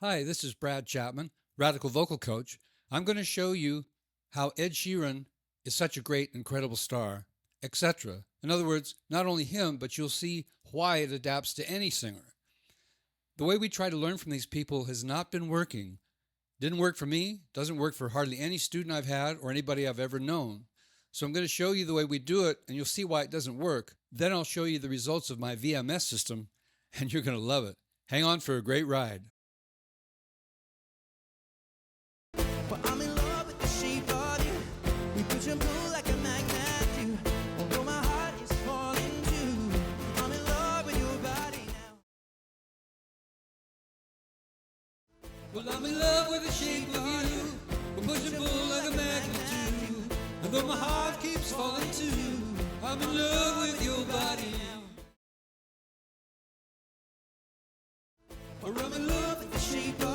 Hi, this is Brad Chapman, Radical Vocal Coach. I'm going to show you how Ed Sheeran is such a great, incredible star, etc. In other words, not only him, but you'll see why it adapts to any singer. The way we try to learn from these people has not been working. Didn't work for me, doesn't work for hardly any student I've had or anybody I've ever known. So I'm going to show you the way we do it, and you'll see why it doesn't work. Then I'll show you the results of my VMS system, and you're going to love it. Hang on for a great ride. But I'm in love with the shape of you. We push and pull like a magnet do. Although my heart is falling too. I'm in love with your body now. Well, I'm in love with the shape of you. We push and pull like a magnet do. And though my heart keeps falling too, I'm in love with your body now. Or I'm in love with the shape of